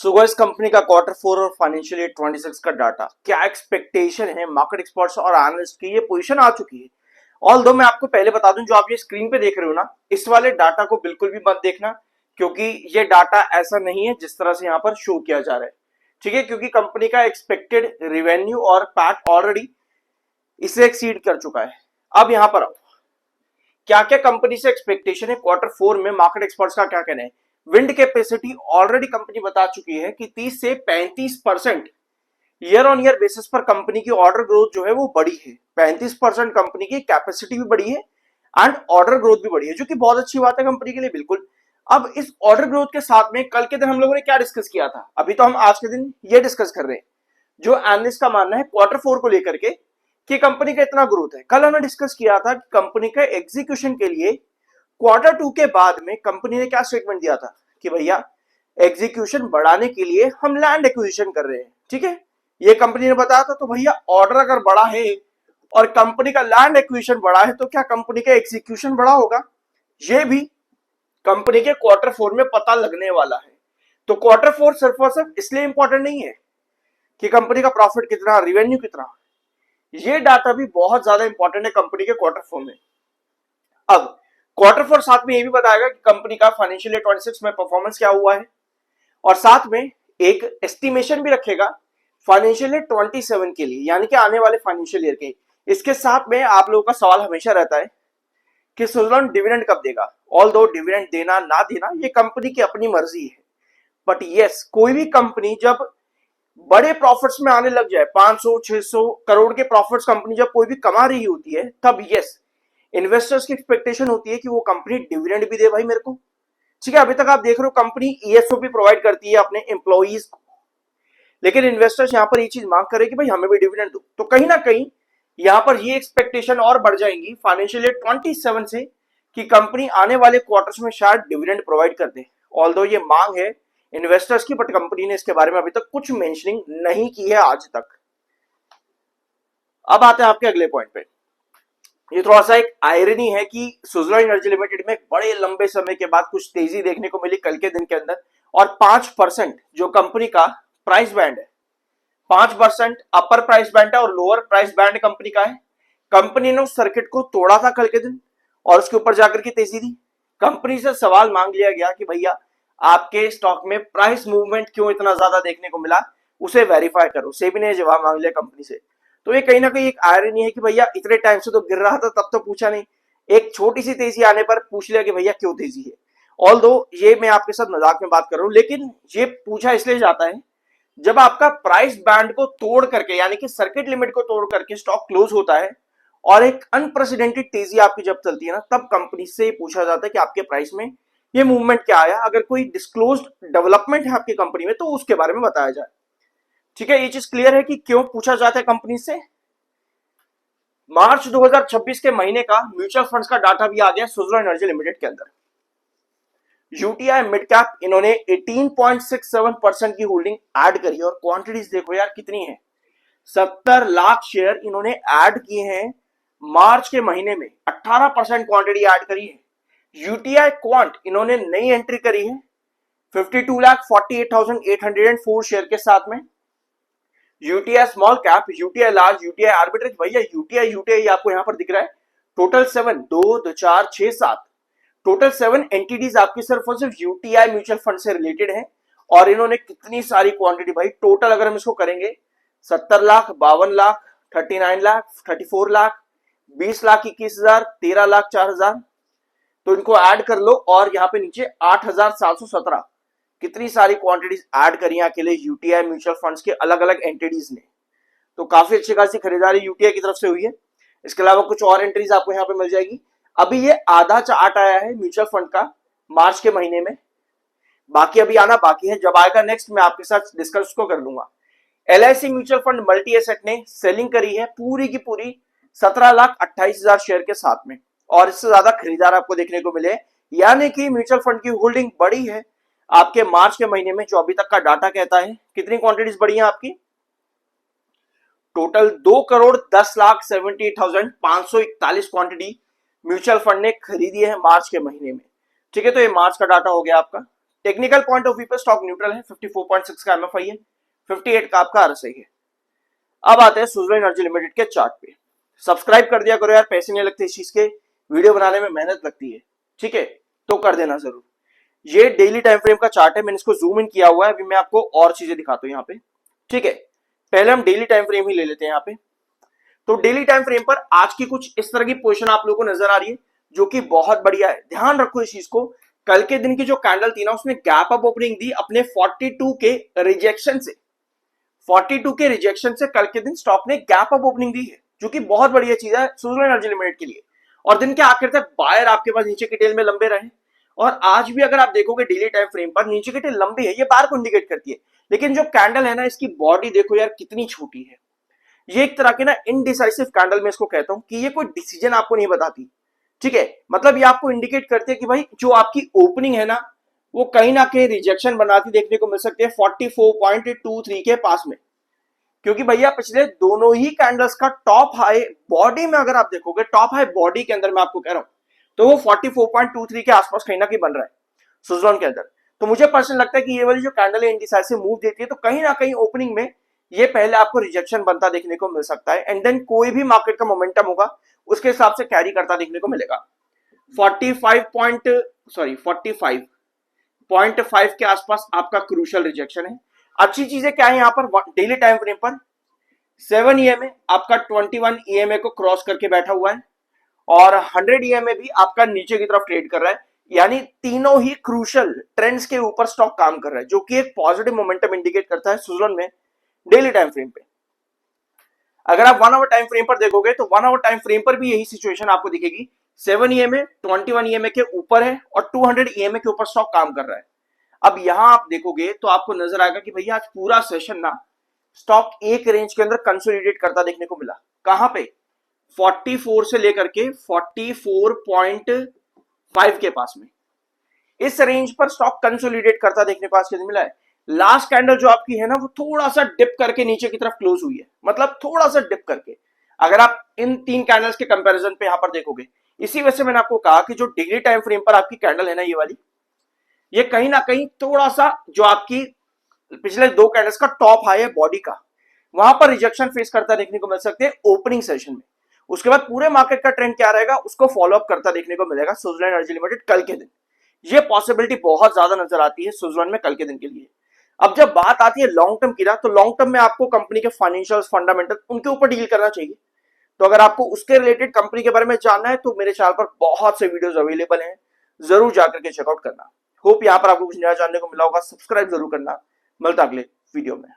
So guys, company का Q4 और financial year 26 का डाटा क्या एक्सपेक्टेशन है मार्केट एक्सपर्ट्स और एनालिस्ट की। ये पोजीशन आ चुकी है। ऑल्दो मैं आपको पहले बता दूं, जो आप ये स्क्रीन पे देख रहे हो ना, इस वाले डाटा को बिल्कुल भी मत देखना, क्योंकि ये डाटा ऐसा नहीं है जिस तरह से यहाँ पर शो किया जा रहा है। ठीक है, क्योंकि कंपनी का एक्सपेक्टेड रेवेन्यू और पैट ऑलरेडी इसे एक्सीड कर चुका है। अब यहाँ पर आओ, क्या क्या कंपनी से एक्सपेक्टेशन है Q4 में, मार्केट एक्सपर्ट्स का क्या कहना है। विंड कैपेसिटी ऑलरेडी कंपनी बता चुकी है कि 30 से 35% ईयर ऑन ईयर बेसिस पर कंपनी की ऑर्डर ग्रोथ जो है वो बढ़ी है। 35% कंपनी की कैपेसिटी भी बढ़ी है एंड ऑर्डर ग्रोथ भी बढ़ी है, जो कि बहुत अच्छी बात है कंपनी के लिए। बिल्कुल। अब इस ऑर्डर ग्रोथ के साथ में कल के दिन हम लोगों ने क्या डिस्कस किया था, अभी तो हम आज के दिन ये डिस्कस कर रहे हैं। जो एनालिस्ट का मानना है Q4 को लेकर के कि कंपनी का इतना ग्रोथ है, कल हमने डिस्कस किया था कि कंपनी का एग्जीक्यूशन के लिए Q2 के बाद में कंपनी ने क्या स्टेटमेंट दिया था कि भैया एग्जीक्यूशन बढ़ाने के लिए हम लैंड एक्विजिशन कर रहे हैं। ठीक है, ये कंपनी ने बताया था। तो भैया ऑर्डर अगर बढ़ा है और कंपनी का लैंड एक्विजिशन बढ़ा है, तो क्या कंपनी का एग्जीक्यूशन बढ़ा होगा? ये भी कंपनी के Q4 में पता लगने वाला है। तो Q4 सिर्फ और सिर्फ इसलिए इंपॉर्टेंट नहीं है कि कंपनी का प्रॉफिट कितना, रेवेन्यू कितना, ये डाटा भी बहुत ज्यादा इंपॉर्टेंट है कंपनी के Q4 में। अब Q4 साथ में ये भी बताएगा कि कंपनी का फाइनेंशियल ईयर 26 में परफॉर्मेंस क्या हुआ है, और साथ में एक एस्टिमेशन भी रखेगा फाइनेंशियल ईयर 27 के लिए, यानी कि आने वाले फाइनेंशियल ईयर के। इसके साथ में आप लोगों का सवाल हमेशा रहता है कि सुजलॉन डिविडेंड कब देगा। ऑल्दो डिविडेंड देना ना देना ये कंपनी की अपनी मर्जी है, बट यस, कोई भी कंपनी जब बड़े प्रॉफिट्स में आने लग जाए, 500-600 करोड़ के प्रॉफिट्स कंपनी जब कोई भी कमा रही होती है, तब यस, इन्वेस्टर्स की एक्सपेक्टेशन होती है कि वो कंपनी डिविडेंड भी दे भाई मेरे को। ठीक है, अभी तक आप देख रहे हो कंपनी ईएसओ भी प्रोवाइड करती है अपने एम्प्लॉइज को, लेकिन इन्वेस्टर्स यहां पर ये चीज मांग करे कि भाई हमें भी डिविडेंड दो। तो कहीं ना कहीं यहां पर ये एक्सपेक्टेशन और बढ़ जाएंगी फाइनेंशियल ईयर 27 से कि कंपनी आने वाले क्वार्टर्स में शायद डिविडेंड प्रोवाइड कर दे। ऑल्दो ये मांग है इन्वेस्टर्स की, बट कंपनी ने इसके बारे में अभी तक कुछ मेंशनिंग नहीं की है आज तक। अब आते हैं आपके अगले पॉइंट पे। ये थोड़ा सा एक आयरनी है कि सुजलॉन एनर्जी लिमिटेड में बड़े लंबे समय के बाद कुछ तेजी देखने को मिली कल के दिन के अंदर, और 5% जो कंपनी का प्राइस बैंड है, 5% अपर प्राइस बैंड है और लोअर प्राइस बैंड कंपनी का है। कंपनी ने उस सर्किट को तोड़ा था कल के दिन और उसके ऊपर जाकर के तेजी दी। कंपनी से सवाल मांग लिया गया कि भैया आपके स्टॉक में प्राइस मूवमेंट क्यों इतना ज्यादा देखने को मिला, उसे वेरीफाई करो। सेबी ने जवाब मांग लिया कंपनी से। तो ये कहीं ना कहीं एक आयरनी है कि भैया इतने टाइम से तो गिर रहा था, तब तो पूछा नहीं, एक छोटी सी तेजी आने पर पूछ लिया कि भैया क्यों तेजी है। ऑल्दो ये मैं आपके साथ मजाक में बात कर रहा हूं, लेकिन ये पूछा इसलिए जाता है जब आपका प्राइस बैंड को तोड़ करके, यानी कि सर्किट लिमिट को तोड़ करके स्टॉक क्लोज होता है और एक अनप्रेसिडेंटेड तेजी आपकी जब चलती है ना, तब कंपनी से पूछा जाता है कि आपके प्राइस में ये मूवमेंट क्या आया। अगर कोई डिस्क्लोज्ड डेवलपमेंट है आपकी कंपनी में तो उसके बारे में बताया जाए। ठीक है, ये चीज क्लियर है कि क्यों पूछा जाता है कंपनी से। मार्च 2026 के महीने का म्यूचुअल फंड्स का डाटा भी आ गया सुजलॉन एनर्जी लिमिटेड के अंदर। यूटीआई मिड कैप इन्होंने 18.67% की होल्डिंग ऐड करी है, और क्वांटिटीज देखो यार कितनी है, 70 लाख शेयर इन्होंने ऐड किए हैं मार्च के महीने में, 18% क्वांटिटी ऐड करी है। यूटीआई क्वांट इन्होंने नई एंट्री करी है 52,48,804 शेयर के साथ में। UTI small cap, UTI large, UTI arbitrage, भैया यूटीआई आपको यहां पर दिख रहा है। टोटल 7, 2, 2, 4, 6, 7, टोटल 7 एंटिटीज आपकी सिर्फ और सिर्फ यूटीआई म्यूचुअल फंड से रिलेटेड है। और इन्होंने कितनी सारी क्वांटिटी भाई, टोटल अगर हम इसको करेंगे 70 लाख, 52 लाख, 39 लाख, 34 लाख, 20 लाख 21,000, 13 लाख 4,000, तो इनको ऐड कर लो और यहाँ पे नीचे 8,717, कितनी सारी क्वांटिटीज ऐड करी अकेले यूटीआई म्यूचुअल फंड्स के अलग अलग एंटिटीज ने। तो काफी अच्छी खासी खरीदारी यूटीआई की तरफ से हुई है। इसके अलावा कुछ और एंट्रीज आपको यहाँ पे मिल जाएगी। अभी ये आधा चार्ट आया है म्यूचुअल फंड का मार्च के महीने में, बाकी अभी आना बाकी है। जब आएगा नेक्स्ट मैं आपके साथ डिस्कस को कर लूंगा। LIC mutual fund multi asset ने सेलिंग करी है पूरी की पूरी 17,28,000 शेयर के साथ में, और इससे ज्यादा खरीदार आपको देखने को मिले, यानी कि म्यूचुअल फंड की होल्डिंग बढ़ी है आपके मार्च के महीने में। जो अभी तक का डाटा कहता है कितनी क्वांटिटीज बढ़ी है आपकी, टोटल 2,10,78,541 क्वांटिटी म्यूचुअल फंड ने खरीदी है मार्च के महीने में। ठीक है, तो ये मार्च का डाटा हो गया आपका। टेक्निकल पॉइंट ऑफ व्यू पे स्टॉक न्यूट्रल है, 54.6 का एमएफआई है, 58 का आपका आरएसआई है। अब आते हैं सुजलॉन एनर्जी लिमिटेड के चार्ट पे। सब्सक्राइब कर दिया करो यार, पैसे नहीं लगते इस चीज के, वीडियो बनाने में मेहनत लगती है, ठीक है, तो कर देना जरूर। ये डेली टाइम फ्रेम का चार्ट है, मैंने इसको जूम इन किया हुआ है, अभी मैं आपको और चीजें दिखाता हूं यहाँ पे, ठीक है। पहले हम डेली टाइम फ्रेम ही ले लेते हैं यहाँ पे। तो डेली टाइम फ्रेम पर आज की कुछ इस तरह की पोजीशन आप लोगों को नजर आ रही है, जो कि बहुत बढ़िया है। ध्यान रखो इस चीज को, कल के दिन की जो कैंडल थी ना, उसने गैप अप ओपनिंग दी अपने 42 के रिजेक्शन से। 42 के रिजेक्शन से कल के दिन स्टॉक ने गैप अप ओपनिंग दी है, जो कि बहुत बढ़िया चीज है सुजलॉन एनर्जी लिमिटेड के लिए। और दिन के आखिर तक बायर आपके पास नीचे के टेल में लंबे रहे, और आज भी अगर आप देखोगे डेली टाइम फ्रेम पर नीचे की टेल लंबी है, ये बार को इंडिकेट करती है। लेकिन जो कैंडल है ना, इसकी बॉडी देखो यार कितनी छोटी है। ये एक तरह की ना इनडिसाइसिव कैंडल मैं इसको कहता हूं, कि ये कोई डिसीजन आपको नहीं बताती, ठीक है। मतलब ये आपको इंडिकेट करती है कि भाई जो आपकी ओपनिंग है ना, वो कहीं ना कहीं रिजेक्शन बनाती देखने को मिल सकती है 44.23 के पास में। क्योंकि भैया पिछले दोनों ही कैंडल्स का टॉप हाई बॉडी में अगर आप देखोगे, टॉप हाई बॉडी के अंदर मैं आपको कह रहा हूं, तो वो 44.23 के आसपास कहीं ना कहीं बन रहा है सुजलॉन के अंदर। तो मुझे पर्सनल लगता है कि ये वाली जो कैंडल है इंडिसाइसिव मूव देती है, तो कहीं ना कहीं ओपनिंग में ये पहले आपको रिजेक्शन बनता देखने को मिल सकता है, एंड देन कोई भी मार्केट का मोमेंटम होगा उसके हिसाब से कैरी करता देखने को मिलेगा। 45.5 के आसपास आपका क्रूशियल रिजेक्शन है। अच्छी चीजें क्या है यहाँ पर, डेली टाइम फ्रेम पर 7 EMA आपका 21 EMA को क्रॉस करके बैठा हुआ है, और 100 EMA भी आपका नीचे की तरफ ट्रेड कर रहा है। यानी तीनों ही क्रूशियल ट्रेंड्स के ऊपर स्टॉक काम कर रहा है, जो कि एक पॉजिटिव मोमेंटम इंडिकेट करता है सुजलॉन में डेली टाइम फ्रेम पे। अगर आप 1 आवर टाइम फ्रेम पर देखोगे, तो 1 आवर टाइम फ्रेम पर भी यही सिचुएशन आपको दिखेगी। 7 EMA 21 EMA के ऊपर है, और 200 EMA के ऊपर स्टॉक काम कर रहा है। अब यहां आप देखोगे तो आपको नजर आएगा कि भैया आज पूरा सेशन ना स्टॉक एक रेंज के अंदर कंसोलिडेट करता देखने को मिला। कहां पे, 44 से लेकर के 44.5 के पास में, इस रेंज पर स्टॉक कंसोलिडेट करता देखने को आज के दिन मिला है। लास्ट कैंडल जो आपकी है ना, वो थोड़ा सा डिप करके नीचे की तरफ क्लोज हुई है, मतलब थोड़ा सा डिप करके। अगर आप इन 3 कैंडल्स के कंपैरिजन पे यहां पर देखोगे, इसी वजह से मैंने आपको कहा कि जो डेली टाइम फ्रेम पर आपकी कैंडल है ना, ये वाली, ये कहीं ना कहीं थोड़ा सा जो आपकी पिछले 2 कैंडल्स का टॉप हाई है बॉडी का, वहां पर रिजेक्शन फेस करता देखने को मिल सकते हैं ओपनिंग सेशन में। उसके बाद पूरे मार्केट का ट्रेंड क्या रहेगा, उसको फॉलो अप करता देखने को मिलेगा सुजलॉन एनर्जी लिमिटेड कल के दिन। ये पॉसिबिलिटी बहुत ज्यादा नजर आती है सुजलॉन में कल के दिन के लिए। अब जब बात आती है लॉन्ग टर्म की ना, तो लॉन्ग टर्म में आपको कंपनी के फाइनेंशियल फंडामेंटल उनके ऊपर डील करना चाहिए। तो अगर आपको उसके रिलेटेड कंपनी के बारे में जानना है, तो मेरे चैनल पर बहुत से वीडियोस अवेलेबल हैं, जरूर जाकर के चेकआउट करना। होप यहां पर आपको कुछ नया जानने को मिला होगा। सब्सक्राइब जरूर करना। मिलता अगले वीडियो में।